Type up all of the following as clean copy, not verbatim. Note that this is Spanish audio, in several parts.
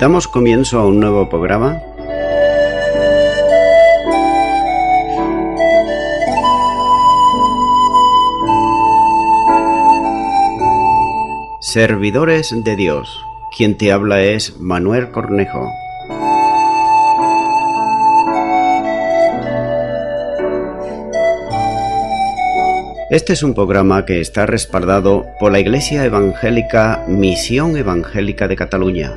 Damos comienzo a un nuevo programa. Servidores de Dios. Quien te habla es Manuel Cornejo. Este es un programa que está respaldado por la Iglesia Evangélica Misión Evangélica de Cataluña.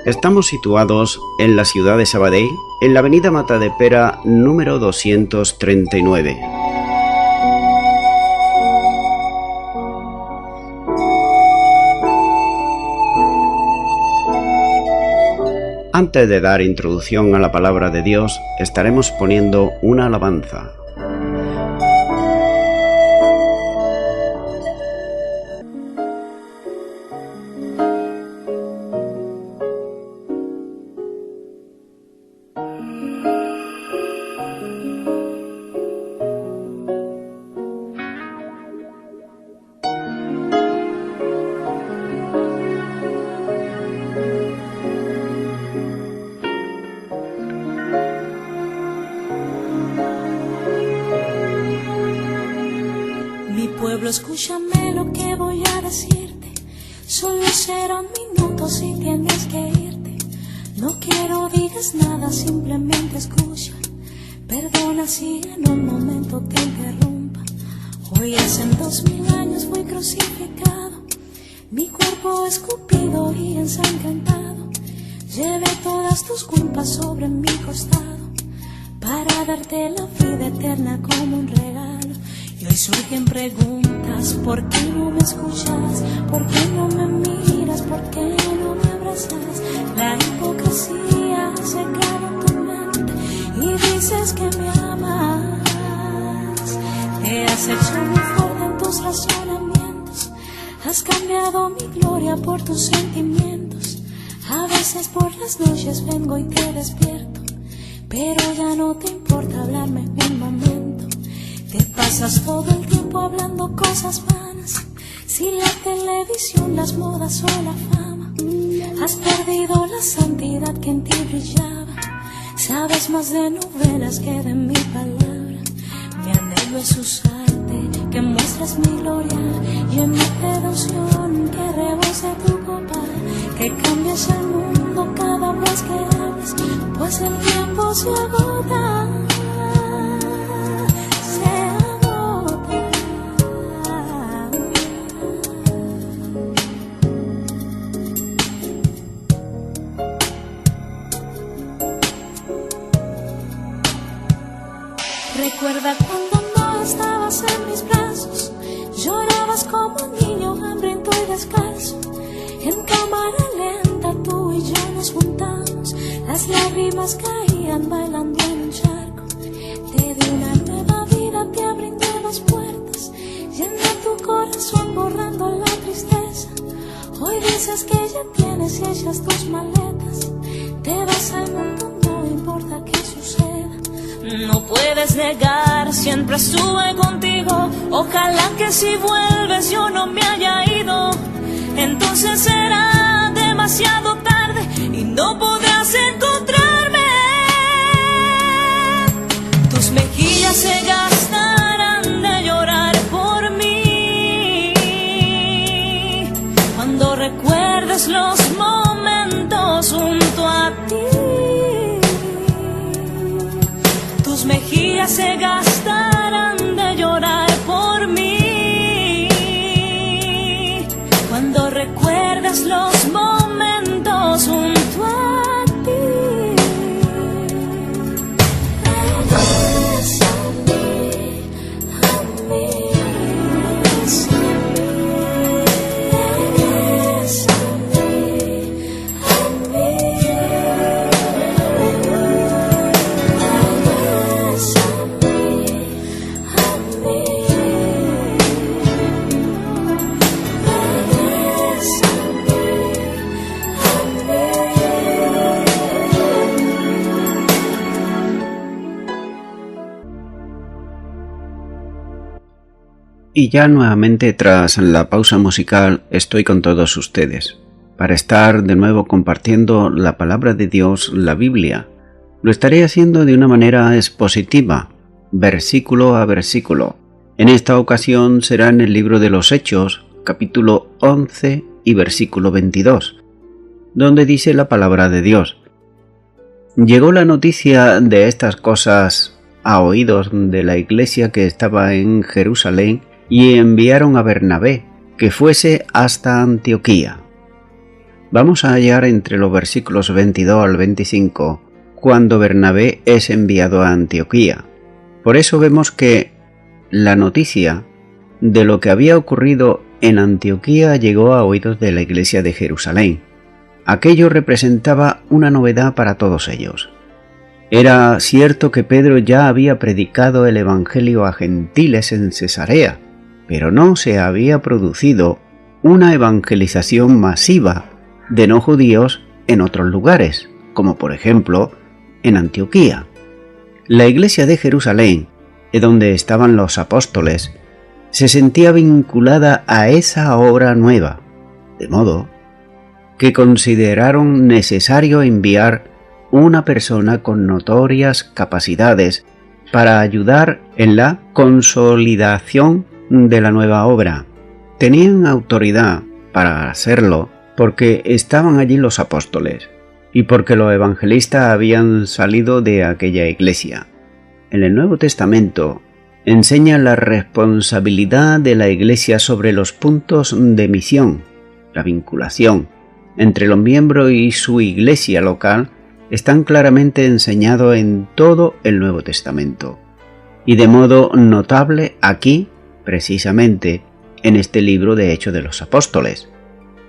Estamos situados en la ciudad de Sabadell, en la avenida Matadepera número 239. Antes de dar introducción a la palabra de Dios, estaremos poniendo una alabanza. Escúchame lo que voy a decirte. Solo será un minuto si tienes que irte. No quiero digas nada, simplemente escucha. Perdona si en un momento te interrumpa. Hoy hace 2000 años fui crucificado, mi cuerpo escupido y ensangrentado. Llevé todas tus culpas sobre mi costado para darte la vida eterna como un regalo. Y hoy surgen preguntas: ¿por qué no me escuchas? ¿Por qué no me miras? ¿Por qué no me abrazas? La hipocresía se clava en tu mente y dices que me amas. Te has hecho muy fuerte en tus razonamientos, has cambiado mi gloria por tus sentimientos. A veces por las noches vengo y te despierto, pero ya no te importa hablarme en un momento. Te pasas todo el tiempo hablando cosas vanas, si la televisión, las modas o la fama. Has perdido la santidad que en ti brillaba. Sabes más de novelas que de mi palabra. Mi anhelo es usarte, que muestres mi gloria, y en mi redención que rebose tu copa. Que cambies el mundo cada vez que hables, pues el tiempo se agota. Recuerda cuando no estabas en mis brazos, llorabas como un niño hambriento y descalzo. En cámara lenta tú y yo nos juntamos, las lágrimas caían bailando en un charco. Te di una nueva vida, te brindé las puertas, llené tu corazón borrando la tristeza. Hoy dices que ya tienes hechas tus maletas, te vas al mundo, no importa qué suceda. No puedes negar, siempre estuve contigo. Ojalá que si vuelves yo no me haya ido. Entonces será demasiado tarde y no podrás encontrarme. Tus mejillas se gastarán de llorar por mí cuando recuerdes los momentos junto a ti. Tus mejillas se gastarán de llorar por mí cuando recuerdas los momentos junto a ti. Y ya nuevamente tras la pausa musical estoy con todos ustedes, para estar de nuevo compartiendo la palabra de Dios, la Biblia. Lo estaré haciendo de una manera expositiva, versículo a versículo. En esta ocasión será en el libro de los Hechos, capítulo 11 y versículo 22, donde dice la palabra de Dios. Llegó la noticia de estas cosas a oídos de la iglesia que estaba en Jerusalén y enviaron a Bernabé que fuese hasta Antioquía. Vamos a hallar entre los versículos 22 al 25 cuando Bernabé es enviado a Antioquía. Por eso vemos que la noticia de lo que había ocurrido en Antioquía llegó a oídos de la iglesia de Jerusalén. Aquello representaba una novedad para todos ellos. Era cierto que Pedro ya había predicado el evangelio a gentiles en Cesarea, pero no se había producido una evangelización masiva de no judíos en otros lugares, como por ejemplo en Antioquía. La iglesia de Jerusalén, donde estaban los apóstoles, se sentía vinculada a esa obra nueva, de modo que consideraron necesario enviar una persona con notorias capacidades para ayudar en la consolidación de la nueva obra. Tenían autoridad para hacerlo porque estaban allí los apóstoles y porque los evangelistas habían salido de aquella iglesia. En el Nuevo Testamento enseña la responsabilidad de la iglesia sobre los puntos de misión. La vinculación entre los miembros y su iglesia local están claramente enseñados en todo el Nuevo Testamento, y de modo notable aquí, precisamente, en este libro de Hechos de los Apóstoles.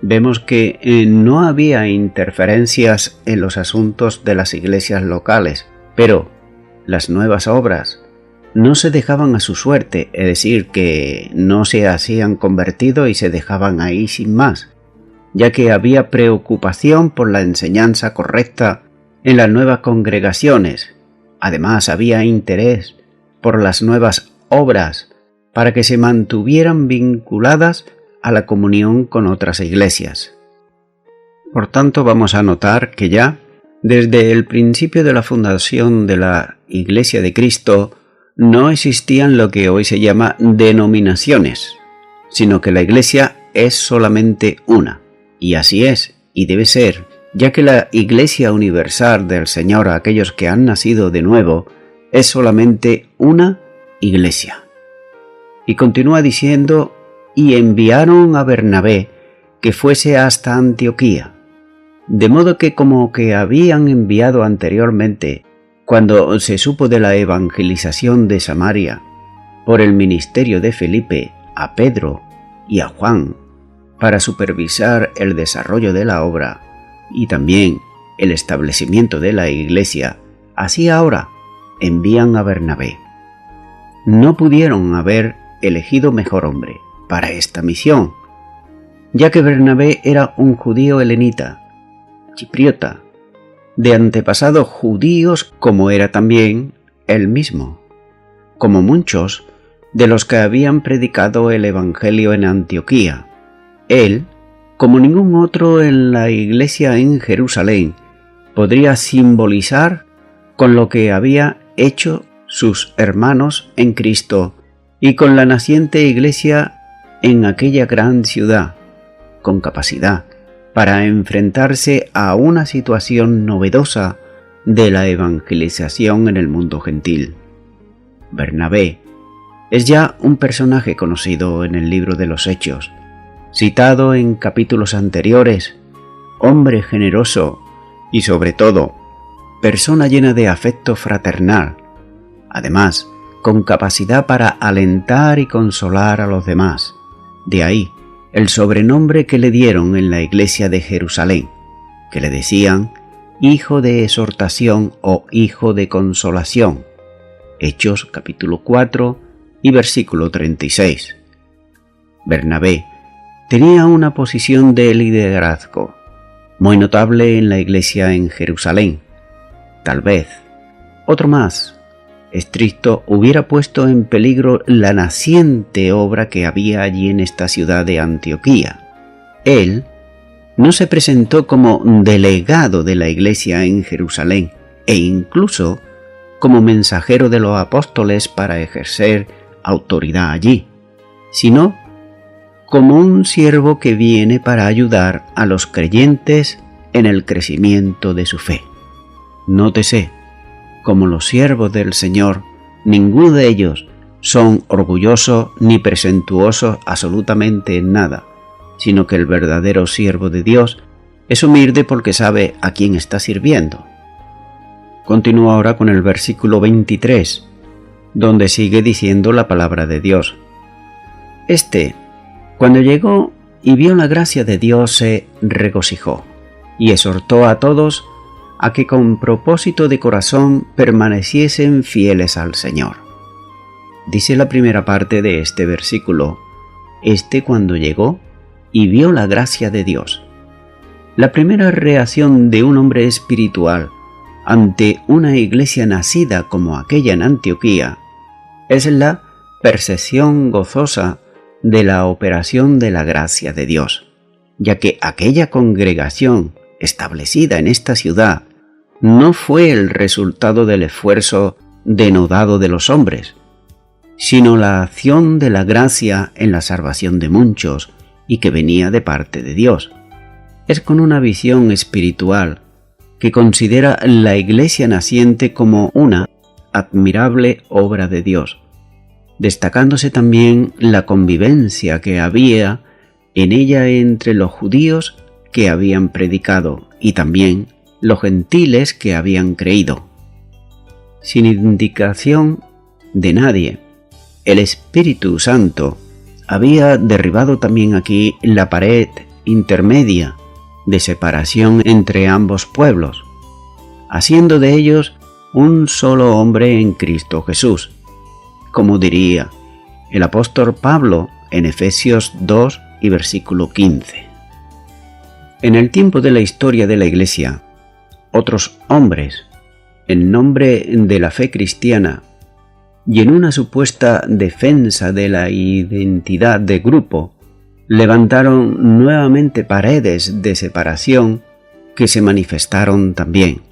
Vemos que no había interferencias en los asuntos de las iglesias locales, pero las nuevas obras no se dejaban a su suerte, es decir, que no se hacían convertidos y se dejaban ahí sin más, ya que había preocupación por la enseñanza correcta en las nuevas congregaciones. Además, había interés por las nuevas obras para que se mantuvieran vinculadas a la comunión con otras iglesias. Por tanto, vamos a notar que ya desde el principio de la fundación de la Iglesia de Cristo no existían lo que hoy se llama denominaciones, sino que la Iglesia es solamente una. Y así es, y debe ser, ya que la Iglesia universal del Señor a aquellos que han nacido de nuevo es solamente una iglesia. Y continúa diciendo, y enviaron a Bernabé que fuese hasta Antioquía. De modo que como que habían enviado anteriormente, cuando se supo de la evangelización de Samaria, por el ministerio de Felipe, a Pedro y a Juan, para supervisar el desarrollo de la obra y también el establecimiento de la iglesia, así ahora envían a Bernabé. No pudieron haber elegido mejor hombre para esta misión, ya que Bernabé era un judío helenita, chipriota, de antepasados judíos como era también él mismo, como muchos de los que habían predicado el evangelio en Antioquía. Él, como ningún otro en la iglesia en Jerusalén, podría simbolizar con lo que había hecho sus hermanos en Cristo y con la naciente iglesia en aquella gran ciudad, con capacidad para enfrentarse a una situación novedosa de la evangelización en el mundo gentil. Bernabé es ya un personaje conocido en el libro de los Hechos, citado en capítulos anteriores, hombre generoso y sobre todo, persona llena de afecto fraternal, además, con capacidad para alentar y consolar a los demás. De ahí, el sobrenombre que le dieron en la iglesia de Jerusalén, que le decían hijo de exhortación o hijo de consolación. Hechos capítulo 4 y versículo 36. Bernabé tenía una posición de liderazgo muy notable en la iglesia en Jerusalén. Tal vez otro más estricto hubiera puesto en peligro la naciente obra que había allí en esta ciudad de Antioquía. Él no se presentó como delegado de la Iglesia en Jerusalén e incluso como mensajero de los apóstoles para ejercer autoridad allí, sino como un siervo que viene para ayudar a los creyentes en el crecimiento de su fe. Nótese, como los siervos del Señor, ninguno de ellos son orgullosos ni presuntuosos absolutamente en nada, sino que el verdadero siervo de Dios es humilde porque sabe a quién está sirviendo. Continúa ahora con el versículo 23, donde sigue diciendo la palabra de Dios. Cuando llegó y vio la gracia de Dios, se regocijó y exhortó a todos a que con propósito de corazón permaneciesen fieles al Señor. Dice la primera parte de este versículo, cuando llegó y vio la gracia de Dios. La primera reacción de un hombre espiritual ante una iglesia nacida como aquella en Antioquía es la percepción gozosa de la operación de la gracia de Dios, ya que aquella congregación establecida en esta ciudad no fue el resultado del esfuerzo denodado de los hombres, sino la acción de la gracia en la salvación de muchos y que venía de parte de Dios. Es con una visión espiritual que considera la iglesia naciente como una admirable obra de Dios, destacándose también la convivencia que había en ella entre los judíos que habían predicado y también los gentiles que habían creído. Sin indicación de nadie, el Espíritu Santo había derribado también aquí la pared intermedia de separación entre ambos pueblos, haciendo de ellos un solo hombre en Cristo Jesús, como diría el apóstol Pablo en Efesios 2 y versículo 15. En el tiempo de la historia de la Iglesia, otros hombres, en nombre de la fe cristiana y en una supuesta defensa de la identidad de grupo, levantaron nuevamente paredes de separación que se manifestaron también.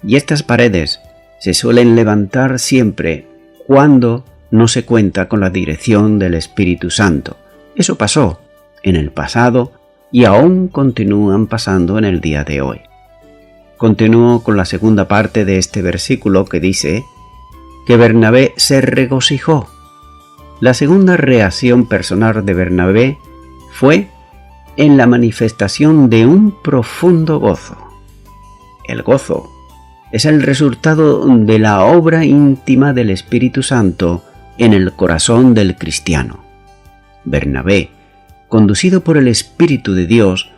Y estas paredes se suelen levantar siempre cuando no se cuenta con la dirección del Espíritu Santo. Eso pasó en el pasado y aún continúan pasando en el día de hoy. Continúo con la segunda parte de este versículo que dice que Bernabé se regocijó. La segunda reacción personal de Bernabé fue en la manifestación de un profundo gozo. El gozo es el resultado de la obra íntima del Espíritu Santo en el corazón del cristiano. Bernabé, conducido por el Espíritu de Dios,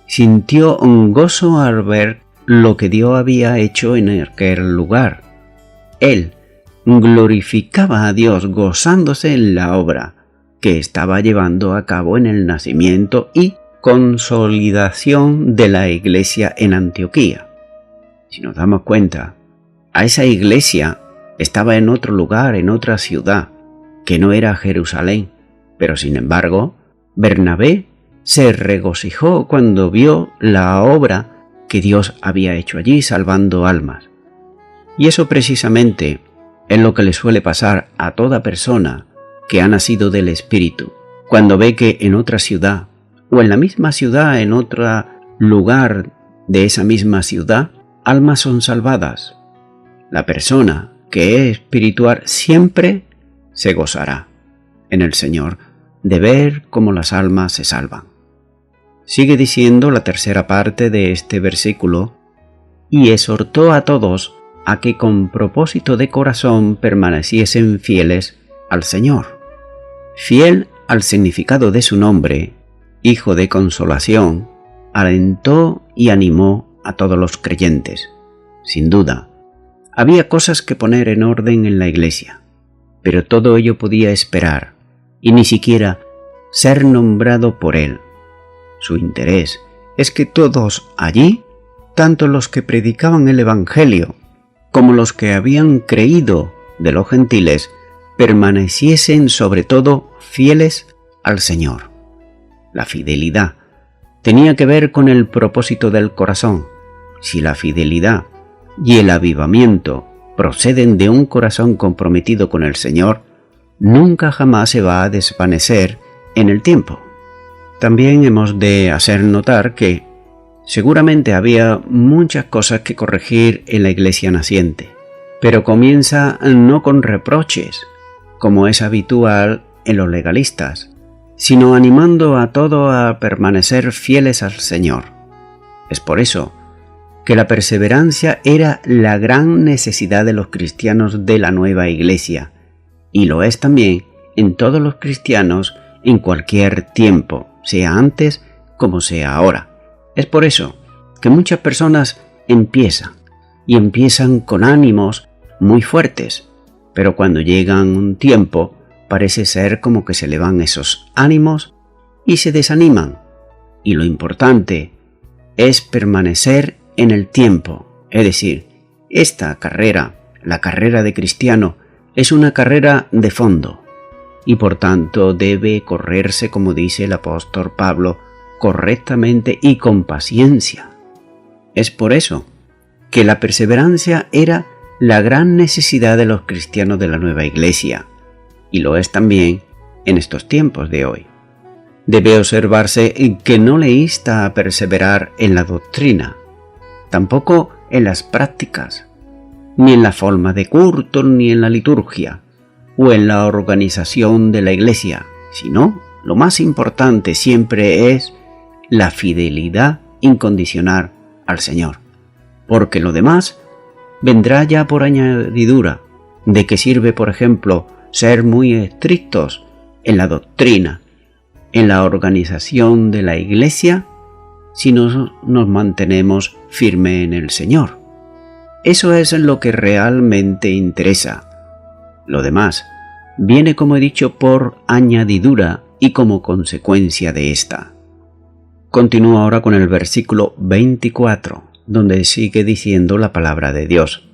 sintió un gozo al ver lo que Dios había hecho en aquel lugar. Él glorificaba a Dios gozándose en la obra que estaba llevando a cabo en el nacimiento y consolidación de la iglesia en Antioquía. Si nos damos cuenta, a esa iglesia estaba en otro lugar, en otra ciudad, que no era Jerusalén, pero sin embargo, Bernabé se regocijó cuando vio la obra que Dios había hecho allí salvando almas. Y eso precisamente es lo que le suele pasar a toda persona que ha nacido del Espíritu, cuando ve que en otra ciudad, o en la misma ciudad, en otro lugar de esa misma ciudad, almas son salvadas. La persona que es espiritual siempre se gozará en el Señor de ver cómo las almas se salvan. Sigue diciendo la tercera parte de este versículo, y exhortó a todos a que con propósito de corazón permaneciesen fieles al Señor. Fiel al significado de su nombre, Hijo de Consolación, alentó y animó a todos los creyentes. Sin duda, había cosas que poner en orden en la iglesia, pero todo ello podía esperar y ni siquiera ser nombrado por él. Su interés es que todos allí, tanto los que predicaban el Evangelio como los que habían creído de los gentiles permaneciesen sobre todo fieles al Señor. La fidelidad tenía que ver con el propósito del corazón. Si la fidelidad y el avivamiento proceden de un corazón comprometido con el Señor, nunca jamás se va a desvanecer en el tiempo. También hemos de hacer notar que seguramente había muchas cosas que corregir en la iglesia naciente, pero comienza no con reproches, como es habitual en los legalistas, sino animando a todos a permanecer fieles al Señor. Es por eso que la perseverancia era la gran necesidad de los cristianos de la nueva iglesia, y lo es también en todos los cristianos en cualquier tiempo, sea antes como sea ahora. Es por eso que muchas personas empiezan con ánimos muy fuertes, pero cuando llegan un tiempo parece ser como que se le van esos ánimos y se desaniman. Y lo importante es permanecer en el tiempo, es decir, esta carrera, la carrera de cristiano, es una carrera de fondo y por tanto debe correrse, como dice el apóstol Pablo, correctamente y con paciencia. Es por eso que la perseverancia era la gran necesidad de los cristianos de la nueva iglesia, y lo es también en estos tiempos de hoy. Debe observarse que no le insta a perseverar en la doctrina, tampoco en las prácticas, ni en la forma de culto, ni en la liturgia, o en la organización de la iglesia, sino lo más importante siempre es la fidelidad incondicional al Señor, porque lo demás vendrá ya por añadidura. ¿De qué sirve, por ejemplo, ser muy estrictos en la doctrina, en la organización de la iglesia, si no nos mantenemos firmes en el Señor? Eso es lo que realmente interesa. Lo demás viene, como he dicho, por añadidura y como consecuencia de esta. Continúo ahora con el versículo 24, donde sigue diciendo la palabra de Dios.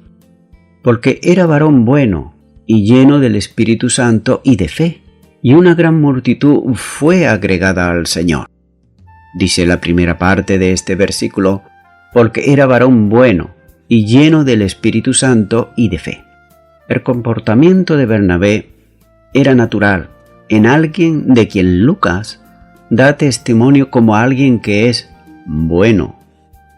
Porque era varón bueno y lleno del Espíritu Santo y de fe, y una gran multitud fue agregada al Señor. Dice la primera parte de este versículo, porque era varón bueno y lleno del Espíritu Santo y de fe. El comportamiento de Bernabé era natural en alguien de quien Lucas da testimonio como alguien que es bueno,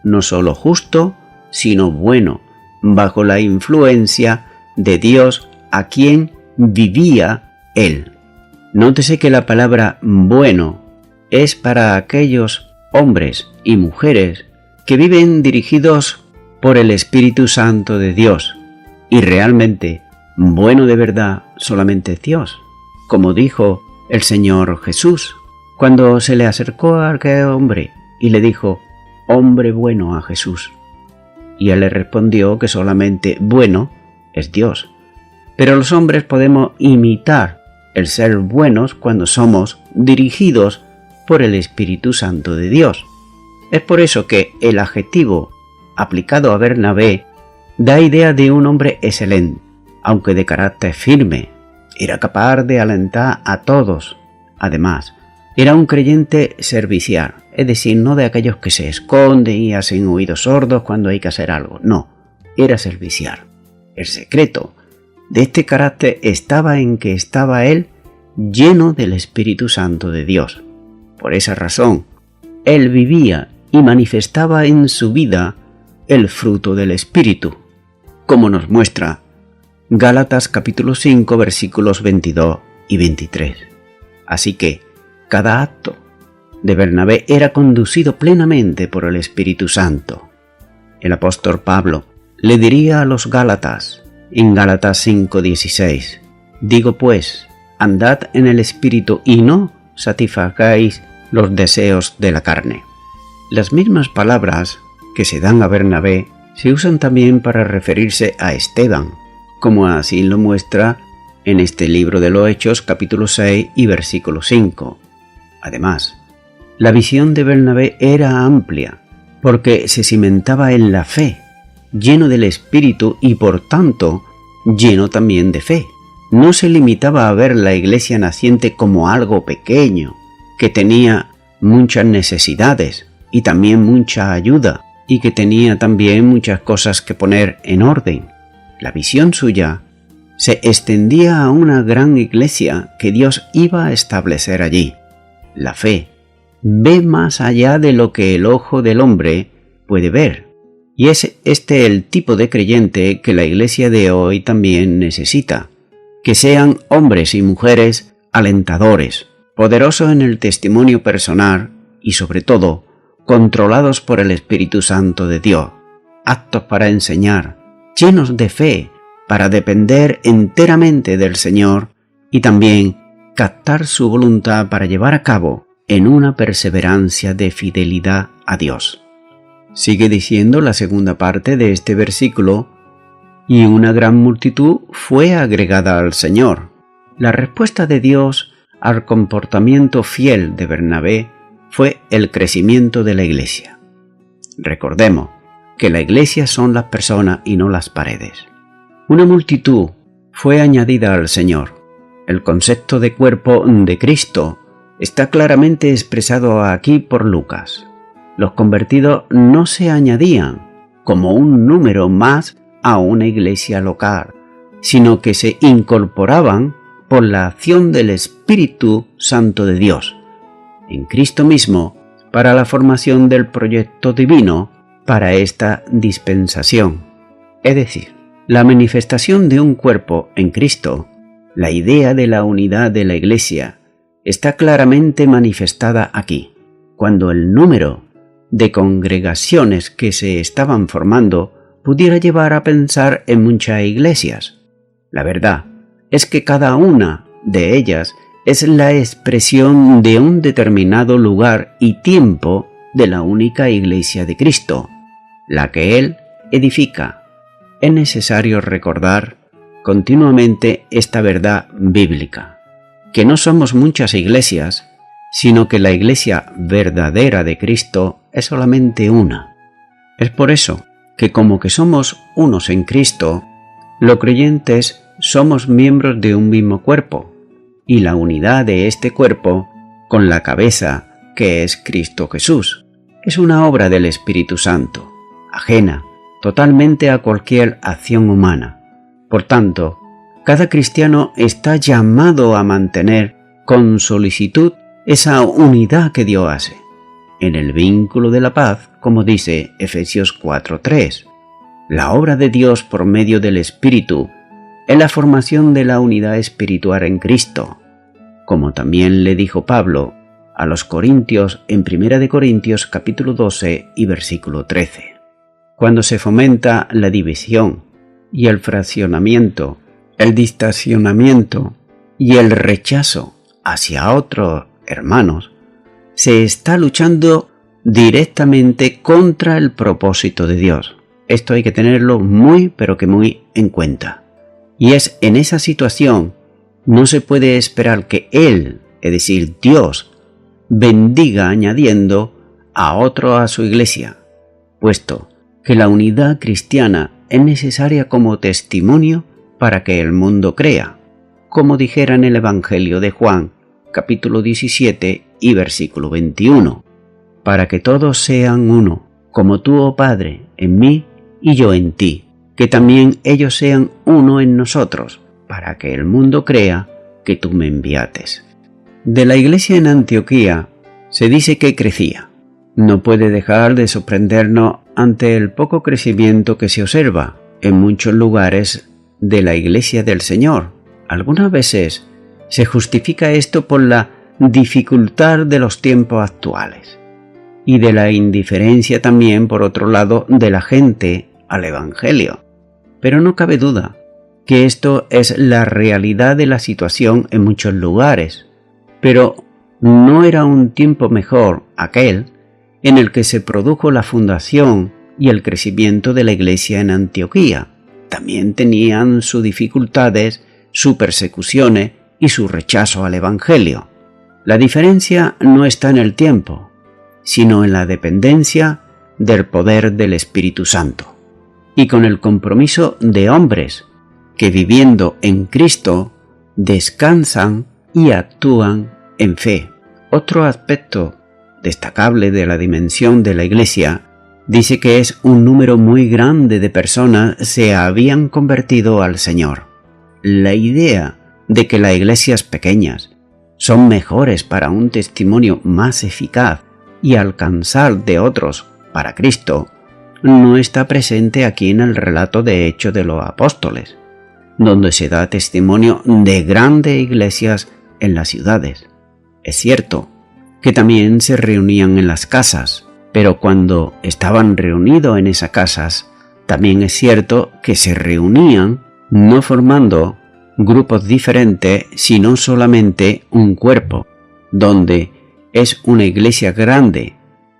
no solo justo, sino bueno, bajo la influencia de Dios a quien vivía él. Nótese que la palabra bueno es para aquellos hombres y mujeres que viven dirigidos por el Espíritu Santo de Dios, y realmente bueno de verdad solamente es Dios, como dijo el Señor Jesús cuando se le acercó a aquel hombre y le dijo: hombre bueno a Jesús. Y él le respondió que solamente bueno es Dios. Pero los hombres podemos imitar el ser buenos cuando somos dirigidos por el Espíritu Santo de Dios. Es por eso que el adjetivo aplicado a Bernabé da idea de un hombre excelente, aunque de carácter firme. Era capaz de alentar a todos. Además, era un creyente servicial, es decir, no de aquellos que se esconden y hacen oídos sordos cuando hay que hacer algo. No, era servicial. El secreto de este carácter estaba en que estaba él lleno del Espíritu Santo de Dios. Por esa razón, él vivía y manifestaba en su vida el fruto del Espíritu, como nos muestra Gálatas capítulo 5 versículos 22 y 23. Así que cada acto de Bernabé era conducido plenamente por el Espíritu Santo. El apóstol Pablo le diría a los Gálatas en Gálatas 5:16: digo pues, andad en el Espíritu y no satisfagáis los deseos de la carne. Las mismas palabras que se dan a Bernabé se usan también para referirse a Esteban, como así lo muestra en este libro de los Hechos capítulo 6 y versículo 5. Además, la visión de Bernabé era amplia, porque se cimentaba en la fe, lleno del Espíritu y por tanto lleno también de fe. No se limitaba a ver la iglesia naciente como algo pequeño, que tenía muchas necesidades y también mucha ayuda, y que tenía también muchas cosas que poner en orden. La visión suya se extendía a una gran iglesia que Dios iba a establecer allí. La fe ve más allá de lo que el ojo del hombre puede ver, y es este el tipo de creyente que la iglesia de hoy también necesita. Que sean hombres y mujeres alentadores, poderosos en el testimonio personal y sobre todo controlados por el Espíritu Santo de Dios, aptos para enseñar, llenos de fe para depender enteramente del Señor y también captar su voluntad para llevar a cabo en una perseverancia de fidelidad a Dios. Sigue diciendo la segunda parte de este versículo: y una gran multitud fue agregada al Señor. La respuesta de Dios al comportamiento fiel de Bernabé fue el crecimiento de la iglesia. Recordemos que la iglesia son las personas y no las paredes. Una multitud fue añadida al Señor. El concepto de cuerpo de Cristo está claramente expresado aquí por Lucas. Los convertidos no se añadían como un número más a una iglesia local, sino que se incorporaban por la acción del Espíritu Santo de Dios, en Cristo mismo, para la formación del proyecto divino para esta dispensación. Es decir, la manifestación de un cuerpo en Cristo, la idea de la unidad de la iglesia, está claramente manifestada aquí, cuando el número de congregaciones que se estaban formando pudiera llevar a pensar en muchas iglesias. La verdad es que cada una de ellas es la expresión de un determinado lugar y tiempo de la única iglesia de Cristo, la que Él edifica. Es necesario recordar continuamente esta verdad bíblica, que no somos muchas iglesias, sino que la iglesia verdadera de Cristo es solamente una. Es por eso que como que somos unos en Cristo, los creyentes somos miembros de un mismo cuerpo, y la unidad de este cuerpo con la cabeza que es Cristo Jesús es una obra del Espíritu Santo, ajena totalmente a cualquier acción humana. Por tanto, cada cristiano está llamado a mantener con solicitud esa unidad que Dios hace, en el vínculo de la paz, como dice Efesios 4:3. La obra de Dios por medio del Espíritu es la formación de la unidad espiritual en Cristo, como también le dijo Pablo a los Corintios en 1 Corintios capítulo 12 y versículo 13. Cuando se fomenta la división y el fraccionamiento, el distanciamiento y el rechazo hacia otros hermanos, se está luchando directamente contra el propósito de Dios. Esto hay que tenerlo muy, pero que muy en cuenta. Y es en esa situación, no se puede esperar que Él, es decir, Dios, bendiga añadiendo a otro a su iglesia, puesto que la unidad cristiana es necesaria como testimonio para que el mundo crea, como dijera en el Evangelio de Juan, capítulo 17 y versículo 21, para que todos sean uno, como tú, oh Padre, en mí y yo en ti, que también ellos sean uno en nosotros, para que el mundo crea que tú me enviates. De la iglesia en Antioquía se dice que crecía. No puede dejar de sorprendernos ante el poco crecimiento que se observa en muchos lugares de la iglesia del Señor. Algunas veces se justifica esto por la dificultad de los tiempos actuales y de la indiferencia también, por otro lado, de la gente al Evangelio. Pero no cabe duda que esto es la realidad de la situación en muchos lugares. Pero ¿no era un tiempo mejor aquel en el que se produjo la fundación y el crecimiento de la iglesia en Antioquía? También tenían sus dificultades, sus persecuciones y su rechazo al Evangelio. La diferencia no está en el tiempo, sino en la dependencia del poder del Espíritu Santo y con el compromiso de hombres que viviendo en Cristo descansan y actúan en fe. Otro aspecto destacable de la dimensión de la Iglesia dice que es un número muy grande de personas se habían convertido al Señor. La idea de que las iglesias pequeñas son mejores para un testimonio más eficaz y alcanzar de otros para Cristo no está presente aquí en el relato de Hechos de los Apóstoles, donde se da testimonio de grandes iglesias en las ciudades. Es cierto que también se reunían en las casas, pero cuando estaban reunidos en esas casas, también es cierto que se reunían no formando grupos diferentes, sino solamente un cuerpo, donde es una iglesia grande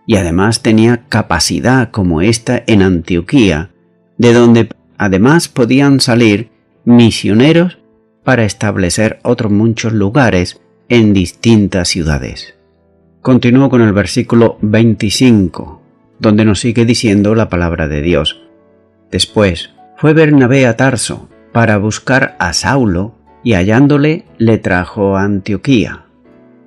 y además tenía capacidad como esta en Antioquía, de donde además podían salir misioneros para establecer otros muchos lugares en distintas ciudades. Continúo con el versículo 25, donde nos sigue diciendo la palabra de Dios. Después fue Bernabé a Tarso para buscar a Saulo y hallándole le trajo a Antioquía.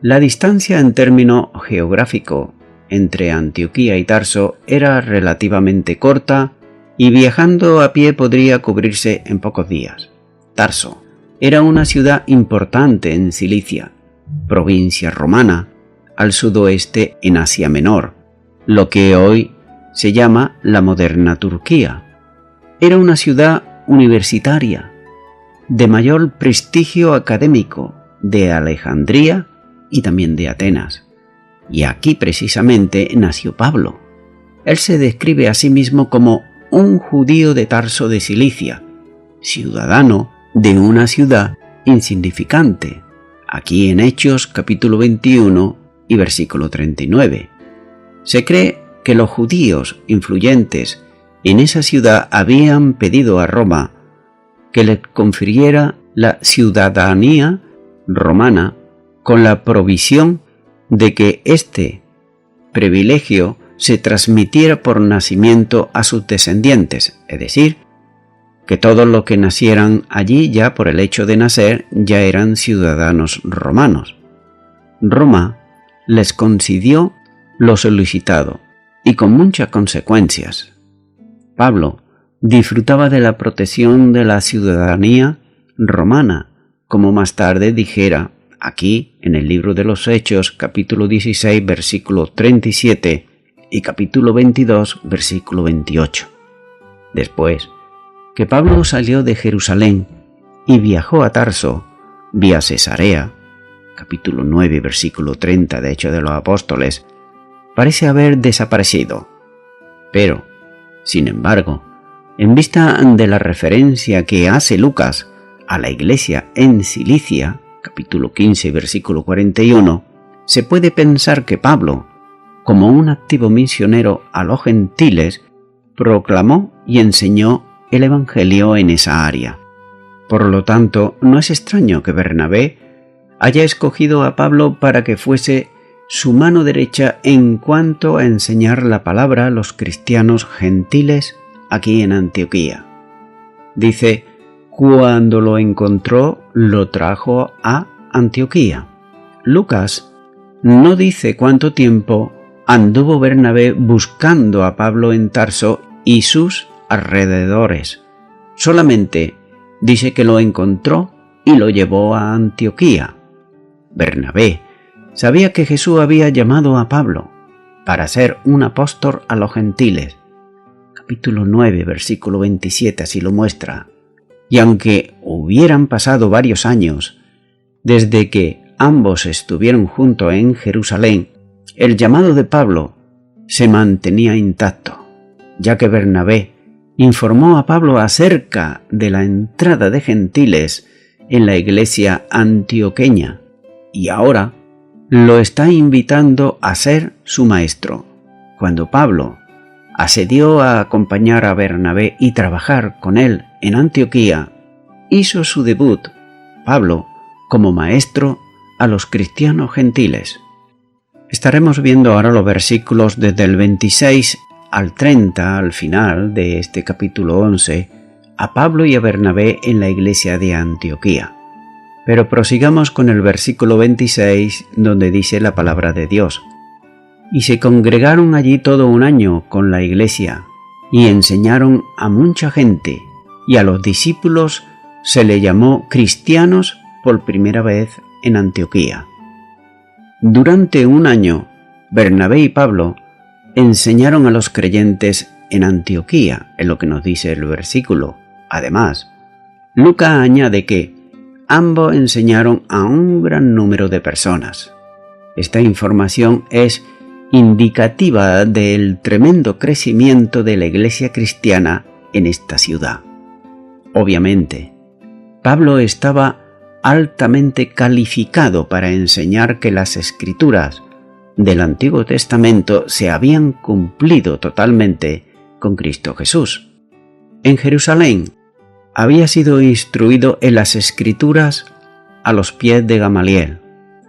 La distancia en término geográfico entre Antioquía y Tarso era relativamente corta y viajando a pie podría cubrirse en pocos días. Tarso era una ciudad importante en Cilicia, provincia romana, al sudoeste en Asia Menor, lo que hoy se llama la moderna Turquía. Era una ciudad universitaria, de mayor prestigio académico de Alejandría y también de Atenas. Y aquí precisamente nació Pablo. Él se describe a sí mismo como un judío de Tarso de Cilicia, ciudadano de una ciudad insignificante, aquí en Hechos capítulo 21 y versículo 39. Se cree que los judíos influyentes en esa ciudad habían pedido a Roma que les confiriera la ciudadanía romana con la provisión de que este privilegio se transmitiera por nacimiento a sus descendientes, es decir, que todos los que nacieran allí ya por el hecho de nacer ya eran ciudadanos romanos. Roma les concedió lo solicitado y con muchas consecuencias. Pablo disfrutaba de la protección de la ciudadanía romana, como más tarde dijera aquí en el libro de los Hechos, capítulo 16, versículo 37 y capítulo 22, versículo 28. Después que Pablo salió de Jerusalén y viajó a Tarso vía Cesarea, capítulo 9, versículo 30 de Hechos de los Apóstoles, parece haber desaparecido. Pero, sin embargo, en vista de la referencia que hace Lucas a la iglesia en Cilicia, capítulo 15, versículo 41, se puede pensar que Pablo, como un activo misionero a los gentiles, proclamó y enseñó el evangelio en esa área. Por lo tanto, no es extraño que Bernabé haya escogido a Pablo para que fuese su mano derecha en cuanto a enseñar la palabra a los cristianos gentiles aquí en Antioquía. Dice, cuando lo encontró, lo trajo a Antioquía. Lucas no dice cuánto tiempo anduvo Bernabé buscando a Pablo en Tarso y sus alrededores. Solamente dice que lo encontró y lo llevó a Antioquía. Bernabé sabía que Jesús había llamado a Pablo para ser un apóstol a los gentiles. Capítulo 9, versículo 27 así lo muestra. Y aunque hubieran pasado varios años desde que ambos estuvieron juntos en Jerusalén, el llamado de Pablo se mantenía intacto, ya que Bernabé informó a Pablo acerca de la entrada de gentiles en la iglesia antioqueña y ahora lo está invitando a ser su maestro. Cuando Pablo accedió a acompañar a Bernabé y trabajar con él en Antioquía, hizo su debut, Pablo, como maestro a los cristianos gentiles. Estaremos viendo ahora los versículos desde el 26 al 30 al final de este capítulo 11, a Pablo y a Bernabé en la iglesia de Antioquía. Pero prosigamos con el versículo 26, donde dice la palabra de Dios. Y se congregaron allí todo un año con la iglesia, y enseñaron a mucha gente, y a los discípulos se le llamó cristianos por primera vez en Antioquía. Durante un año, Bernabé y Pablo enseñaron a los creyentes en Antioquía, es lo que nos dice el versículo. Además, Lucas añade que ambos enseñaron a un gran número de personas. Esta información es indicativa del tremendo crecimiento de la iglesia cristiana en esta ciudad. Obviamente, Pablo estaba altamente calificado para enseñar que las escrituras del Antiguo Testamento se habían cumplido totalmente con Cristo Jesús. En Jerusalén había sido instruido en las escrituras a los pies de Gamaliel,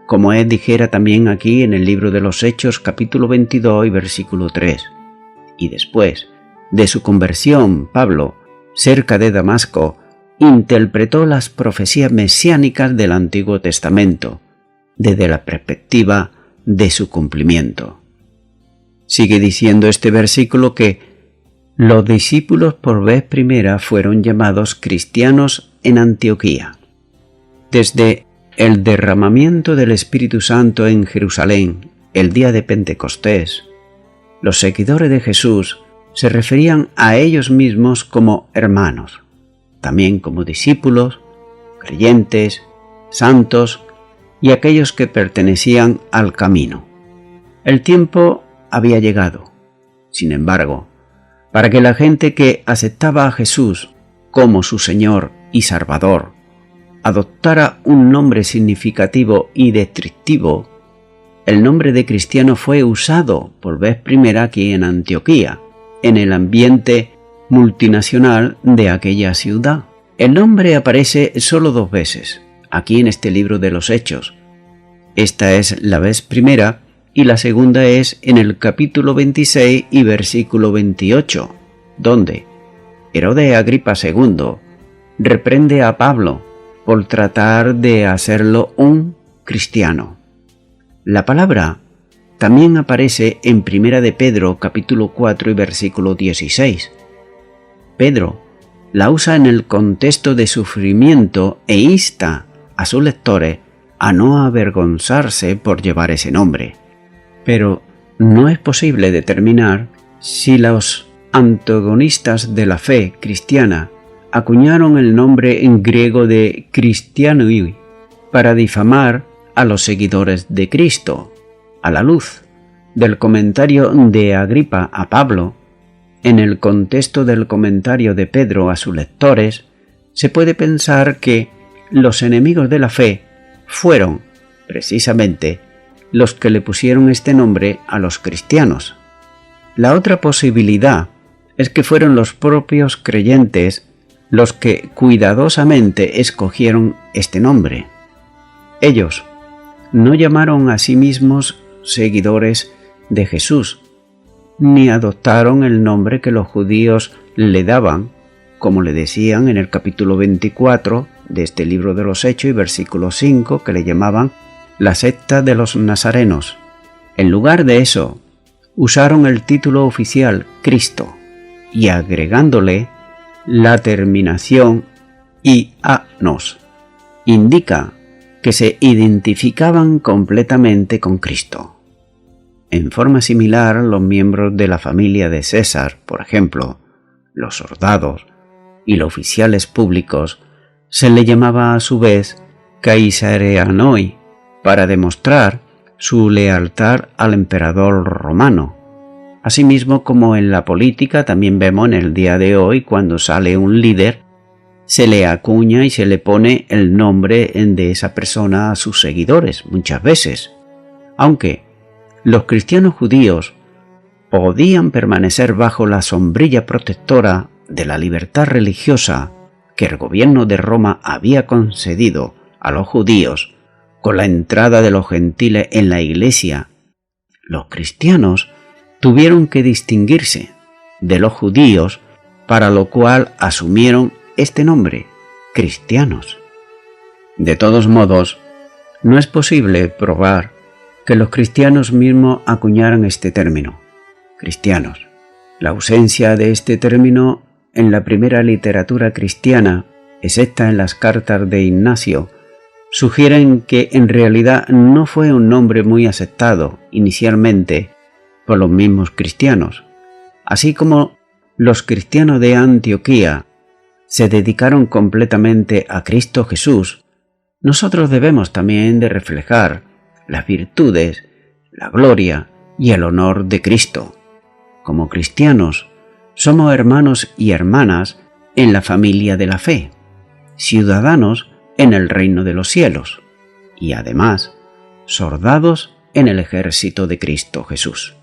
como él dijera también aquí en el libro de los Hechos capítulo 22 y versículo 3. Y después de su conversión, Pablo, cerca de Damasco, interpretó las profecías mesiánicas del Antiguo Testamento desde la perspectiva de su cumplimiento. Sigue diciendo este versículo que los discípulos por vez primera fueron llamados cristianos en Antioquía. Desde el derramamiento del Espíritu Santo en Jerusalén, el día de Pentecostés, los seguidores de Jesús se referían a ellos mismos como hermanos, también como discípulos, creyentes, santos y aquellos que pertenecían al camino. El tiempo había llegado, sin embargo, para que la gente que aceptaba a Jesús como su Señor y Salvador adoptara un nombre significativo y descriptivo. El nombre de cristiano fue usado por vez primera aquí en Antioquía, en el ambiente multinacional de aquella ciudad. El nombre aparece solo 2 veces, aquí en este libro de los Hechos. Esta es la vez primera y la segunda es en el capítulo 26 y versículo 28, donde Herodes Agripa II reprende a Pablo por tratar de hacerlo un cristiano. La palabra también aparece en Primera de Pedro capítulo 4 y versículo 16. Pedro la usa en el contexto de sufrimiento e insta a sus lectores a no avergonzarse por llevar ese nombre. Pero no es posible determinar si los antagonistas de la fe cristiana acuñaron el nombre en griego de Christianoi para difamar a los seguidores de Cristo. A la luz del comentario de Agripa a Pablo, en el contexto del comentario de Pedro a sus lectores, se puede pensar que los enemigos de la fe fueron, precisamente, los que le pusieron este nombre a los cristianos. La otra posibilidad es que fueron los propios creyentes los que cuidadosamente escogieron este nombre. Ellos no llamaron a sí mismos seguidores de Jesús, ni adoptaron el nombre que los judíos le daban, como le decían en el capítulo 24 de este libro de los Hechos y versículo 5, que le llamaban la secta de los nazarenos. En lugar de eso, usaron el título oficial Cristo y agregándole la terminación -nos, indica que se identificaban completamente con Cristo. En forma similar, los miembros de la familia de César, por ejemplo, los soldados y los oficiales públicos, se le llamaba a su vez Caesareanoi para demostrar su lealtad al emperador romano. Asimismo, como en la política también vemos en el día de hoy, cuando sale un líder, se le acuña y se le pone el nombre de esa persona a sus seguidores, muchas veces. Aunque los cristianos judíos podían permanecer bajo la sombrilla protectora de la libertad religiosa que el gobierno de Roma había concedido a los judíos con la entrada de los gentiles en la iglesia, los cristianos tuvieron que distinguirse de los judíos, para lo cual asumieron este nombre, cristianos. De todos modos, no es posible probar que los cristianos mismos acuñaran este término, cristianos. La ausencia de este término en la primera literatura cristiana, excepta en las cartas de Ignacio, sugieren que en realidad no fue un nombre muy aceptado inicialmente por los mismos cristianos. Así como los cristianos de Antioquía se dedicaron completamente a Cristo Jesús, nosotros debemos también de reflejar las virtudes, la gloria y el honor de Cristo. Como cristianos, somos hermanos y hermanas en la familia de la fe, ciudadanos en el reino de los cielos y además soldados en el ejército de Cristo Jesús.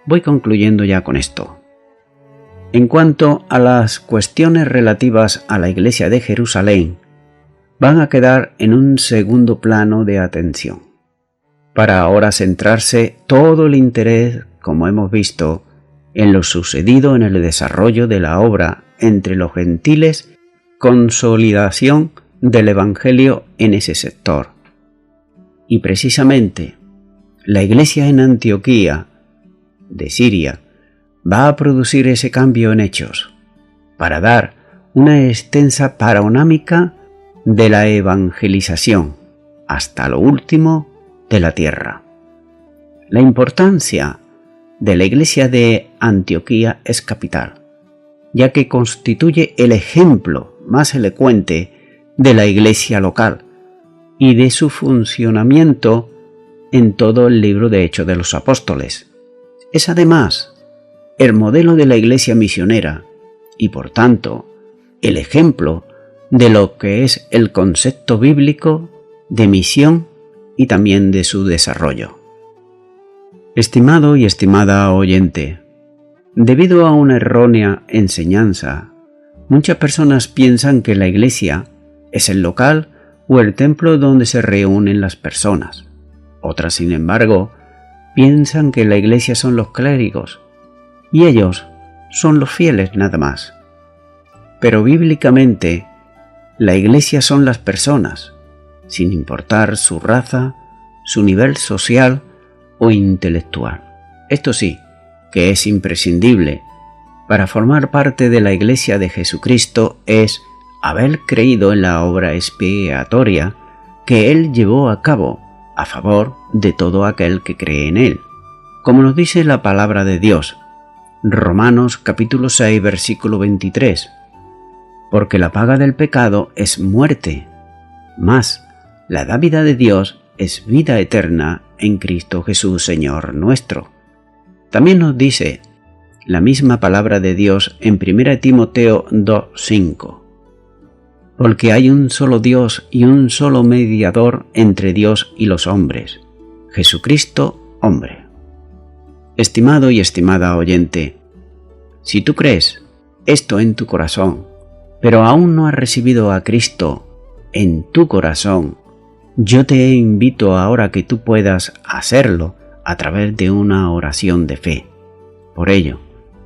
Voy concluyendo ya con esto. En cuanto a las cuestiones relativas a la Iglesia de Jerusalén, van a quedar en un segundo plano de atención, para ahora centrarse todo el interés, como hemos visto, en lo sucedido en el desarrollo de la obra entre los gentiles, consolidación del Evangelio en ese sector. Y precisamente, la Iglesia en Antioquía, de Siria, va a producir ese cambio en hechos, para dar una extensa panorámica de la evangelización hasta lo último de la tierra. La importancia de la Iglesia de Antioquía es capital, ya que constituye el ejemplo más elocuente de la Iglesia local y de su funcionamiento en todo el libro de Hechos de los Apóstoles. Es además el modelo de la Iglesia misionera y por tanto el ejemplo de lo que es el concepto bíblico de misión y también de su desarrollo. Estimado y estimada oyente, debido a una errónea enseñanza, muchas personas piensan que la iglesia es el local o el templo donde se reúnen las personas. Otras, sin embargo, piensan que la iglesia son los clérigos y ellos son los fieles nada más. Pero bíblicamente, la iglesia son las personas, sin importar su raza, su nivel social o intelectual. Esto sí, que es imprescindible. Para formar parte de la Iglesia de Jesucristo es haber creído en la obra expiatoria que Él llevó a cabo a favor de todo aquel que cree en Él. Como nos dice la palabra de Dios, Romanos capítulo 6, versículo 23, porque la paga del pecado es muerte, mas la dádiva de Dios es vida eterna en Cristo Jesús, Señor nuestro. También nos dice la misma palabra de Dios en 1 Timoteo 2:5, porque hay un solo Dios y un solo mediador entre Dios y los hombres, Jesucristo, hombre. Estimado y estimada oyente, si tú crees esto en tu corazón, pero aún no has recibido a Cristo en tu corazón, yo te invito ahora que tú puedas hacerlo a través de una oración de fe. Por ello,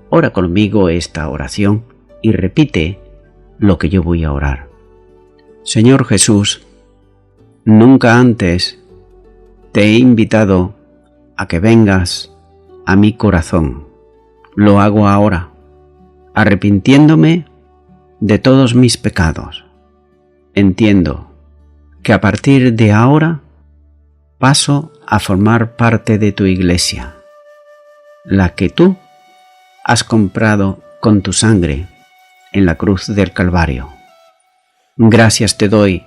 ora conmigo esta oración y repite lo que yo voy a orar. Señor Jesús, nunca antes te he invitado a que vengas a mi corazón. Lo hago ahora, arrepintiéndome de todos mis pecados. Entiendo que a partir de ahora paso a formar parte de tu iglesia, la que tú has comprado con tu sangre en la cruz del Calvario. Gracias te doy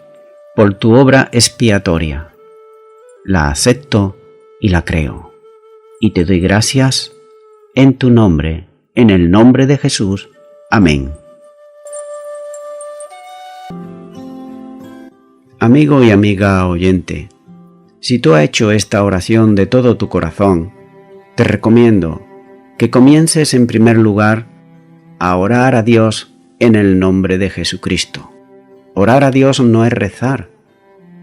por tu obra expiatoria. La acepto y la creo. Y te doy gracias en tu nombre, en el nombre de Jesús. Amén. Amigo y amiga oyente, si tú has hecho esta oración de todo tu corazón, te recomiendo que comiences en primer lugar a orar a Dios en el nombre de Jesucristo. Orar a Dios no es rezar,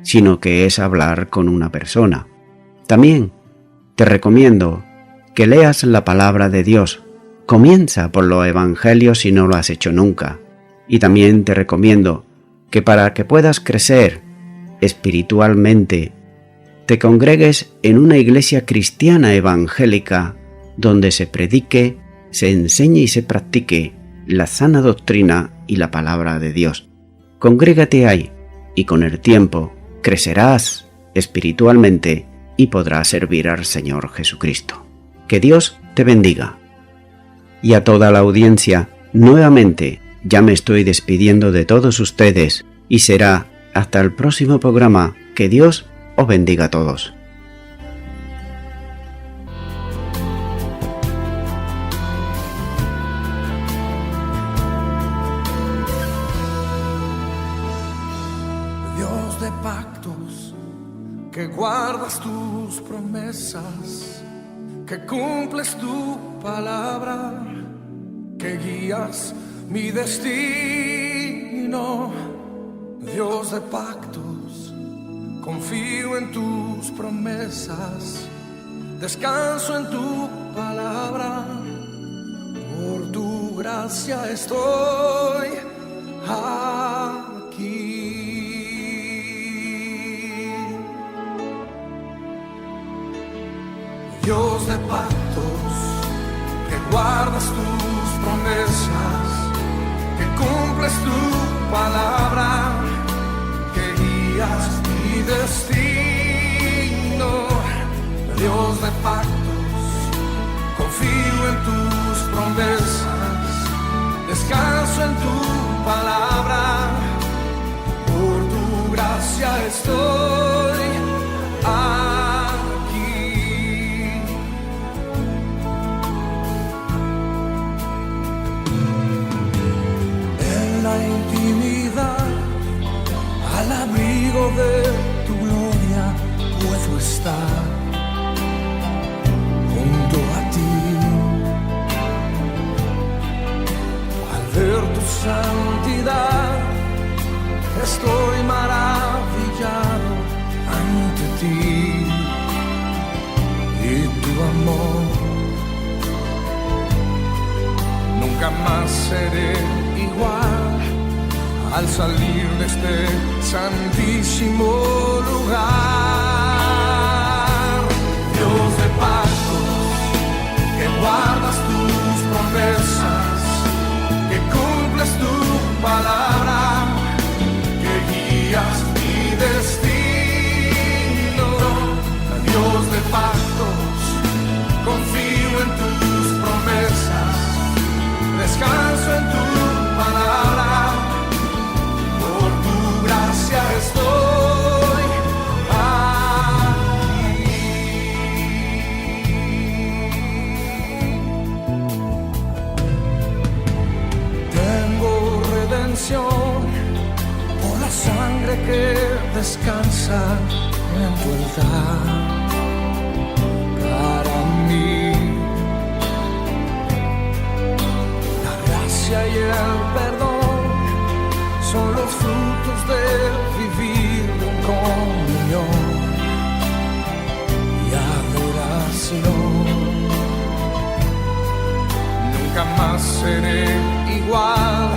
sino que es hablar con una persona. También te recomiendo que leas la palabra de Dios. Comienza por los evangelios si no lo has hecho nunca, Y también te recomiendo que para que puedas crecer espiritualmente, te congregues en una iglesia cristiana evangélica donde se predique, se enseñe y se practique la sana doctrina y la palabra de Dios. Congrégate ahí y con el tiempo crecerás espiritualmente y podrás servir al Señor Jesucristo. Que Dios te bendiga. Y a toda la audiencia, nuevamente, ya me estoy despidiendo de todos ustedes y será hasta el próximo programa. Que Dios os bendiga a todos. Dios de pactos, que guardas tus promesas, que cumples tu palabra, que guías mi destino. Dios de pactos, confío en tus promesas, descanso en tu palabra, por tu gracia estoy aquí. Dios de pactos, que guardas tus promesas, que cumples tu palabra, que guías mi destino. Dios de pactos, confío en tus promesas, descanso en tu palabra, por tu gracia estoy aquí. En la intimidad, al abrigo de tu gloria, puedo estar junto a ti. Al ver tu santidad, estoy maravillado ante ti. Y tu amor, nunca más seré igual al salir de este santísimo lugar. Dios de pactos, que guardas tus promesas, que cumples tu palabra, que guías mi destino. Dios de pactos, confío en tus promesas, descanso en tu palabra, por tu gracia estoy aquí. Tengo redención por la sangre que descansa en tu altar para mí. La gracia y el perdón son los frutos de vivir en comunión y adoración. Nunca más seré igual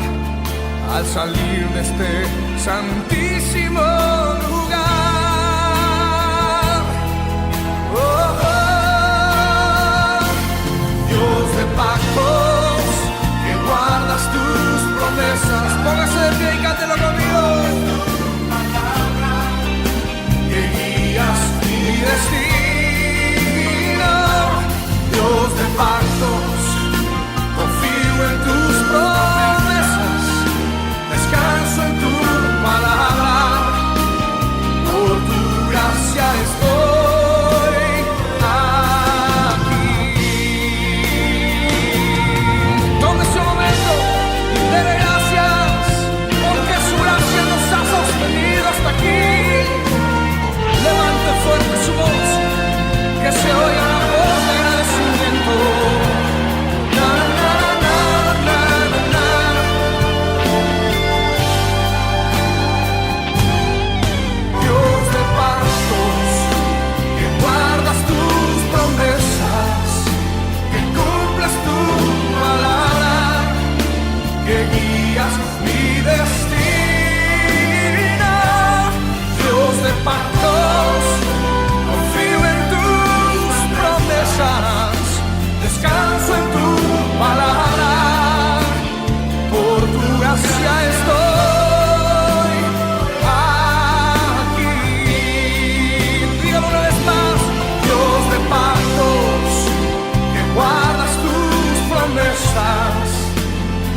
al salir de este santísimo lugar. Oh, oh. Dios de pactos, que guardas tus promesas. Póngase de pie y cántelo conmigo. Que guías mi destino. Dios de pactos, confío en tus promesas, descanso en tu palabra, por tu gracia estoy aquí. Tome ese momento y dele gracias, porque su gracia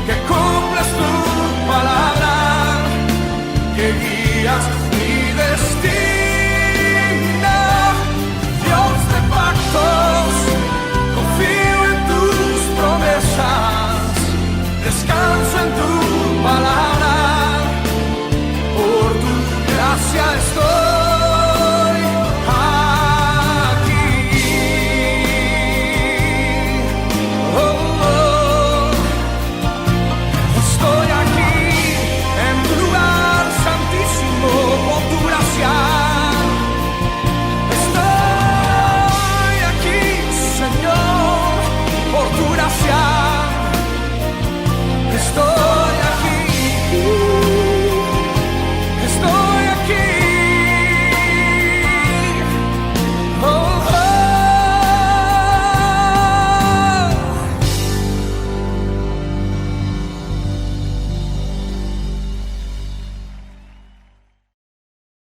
que con